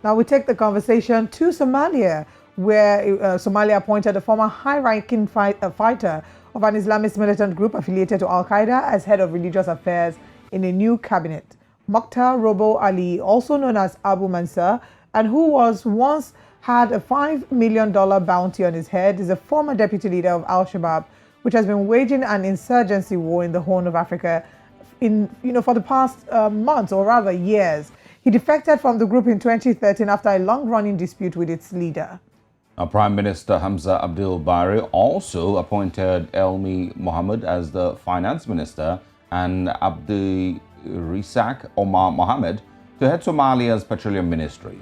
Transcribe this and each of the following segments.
Now we take the conversation to Somalia, where Somalia appointed a former high-ranking fighter of an Islamist militant group affiliated to Al-Qaeda as head of religious affairs in a new cabinet. Mokhtar Robo Ali, also known as Abu Mansur, and who was once had a $5 million bounty on his head, is a former deputy leader of Al-Shabaab, which has been waging an insurgency war in the Horn of Africa for the past months, or rather years. He defected from the group in 2013 after a long-running dispute with its leader. Prime Minister Hamza Abdul Barry also appointed Elmi Mohammed as the finance minister and Abdi Risak Omar Mohammed to head Somalia's petroleum ministry.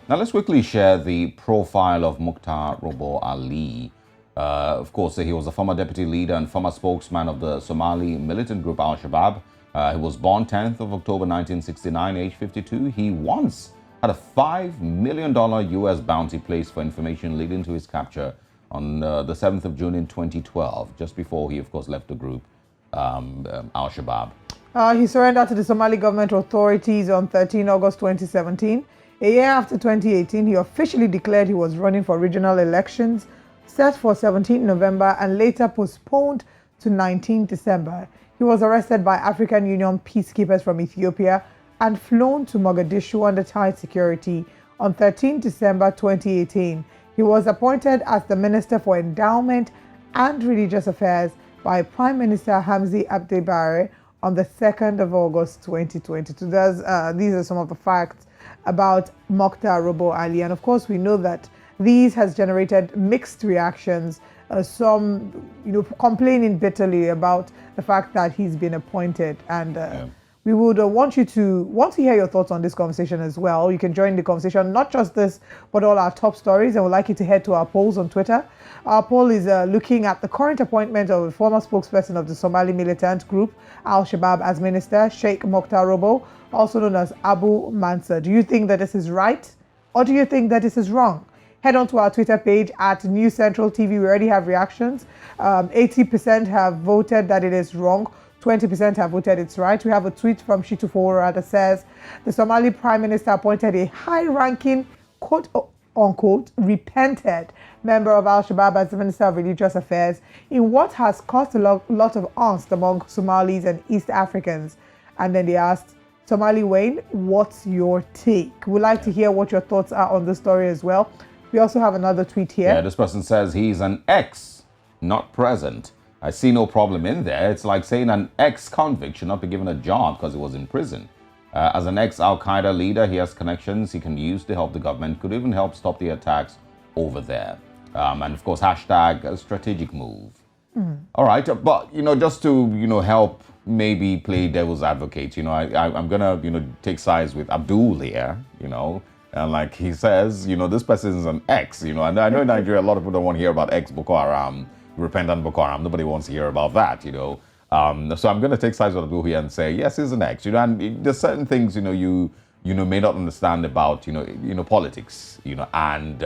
Now let's quickly share the profile of Mokhtar Robo Ali. Of course, he was a former deputy leader and former spokesman of the Somali militant group Al-Shabaab. He was born 10th of October 1969, age 52. He once had a $5 million US bounty placed for information leading to his capture on the 7th of June in 2012, just before he, of course, left the group, Al-Shabaab. He surrendered to the Somali government authorities on 13 August 2017. A year after 2018, he officially declared he was running for regional elections, set for 17 November and later postponed to 19 December. He was arrested by African Union peacekeepers from Ethiopia and flown to Mogadishu under tight security on 13 December 2018. He was appointed as the Minister for Endowment and Religious Affairs by Prime Minister Hamza Abdi Barre on the 2nd of August 2022. These are some of the facts about Mokhtar Robo Ali. And of course, we know that these has generated mixed reactions, some complaining bitterly about the fact that he's been appointed. And we would want to hear your thoughts on this conversation as well. You can join the conversation, not just this, but all our top stories. And we'd like you to head to our polls on Twitter. Our poll is looking at the current appointment of a former spokesperson of the Somali militant group, Al-Shabaab, as minister, Sheikh Mokhtar Robo, also known as Abu Mansur. Do you think that this is right? Or do you think that this is wrong? Head on to our Twitter page at News Central TV. We already have reactions. 80% have voted that it is wrong. 20% have voted it's right. We have a tweet from Shitufora that says, the Somali Prime Minister appointed a high-ranking, quote-unquote, repented member of Al-Shabaab as the Minister of Religious Affairs in what has caused a lot of angst among Somalis and East Africans. And then they asked, Somali Wayne, what's your take? We'd like to hear what your thoughts are on the story as well. We also have another tweet here. Yeah, this person says he's an ex, not present. I see no problem in there. It's like saying an ex-convict should not be given a job because he was in prison. As an ex-Al-Qaeda leader, he has connections he can use to help the government, could even help stop the attacks over there. And of course, hashtag a strategic move. All right, but, just to, help maybe play devil's advocate, I'm going to, take sides with Abdul here, and like he says, this person is an ex, and I know in Nigeria, a lot of people don't want to hear about ex-Boko Haram, repentant Boko Haram. Nobody wants to hear about that, So I'm going to take sides with Abdul here and say, yes, he's an ex, and there's certain things, you may not understand about, politics, and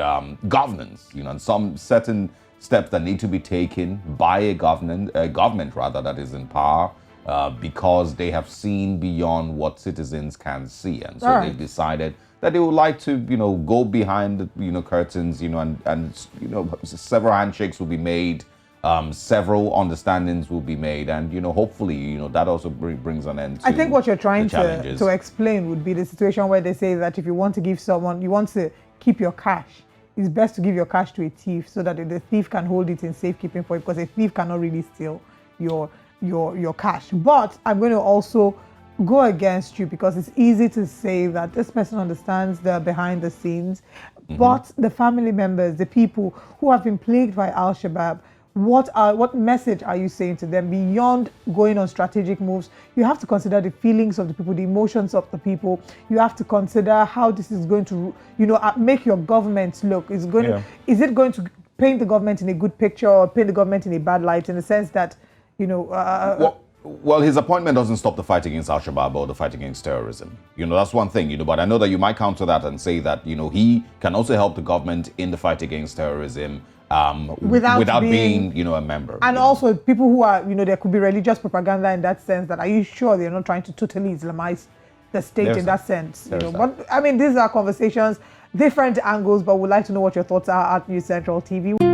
governance, and some certain steps that need to be taken by a government rather that is in power, because they have seen beyond what citizens can see, and so they've decided that they would like to, go behind the, curtains, and several handshakes will be made, several understandings will be made, and hopefully, that also brings an end to I think what you're trying to explain would be the situation where they say that if you want to give someone, you want to keep your cash, it's best to give your cash to a thief so that the thief can hold it in safekeeping for you, because a thief cannot really steal your cash. But I'm going to also go against you, because it's easy to say that this person understands the behind the scenes, but the family members, the people who have been plagued by Al-Shabaab, what message are you saying to them beyond going on strategic moves? You have to consider the feelings of the people, the emotions of the people. You have to consider how this is going to, make your government look. Is it going to paint the government in a good picture or paint the government in a bad light, in the sense that, Well, his appointment doesn't stop the fight against Al-Shabaab or the fight against terrorism. That's one thing, but I know that you might counter that and say that, he can also help the government in the fight against terrorism without being, a member. And also people who are, there could be religious propaganda in that sense, that are you sure they're not trying to totally Islamize the state in that sense? But I mean, these are conversations different angles, but we'd like to know what your thoughts are at News Central TV.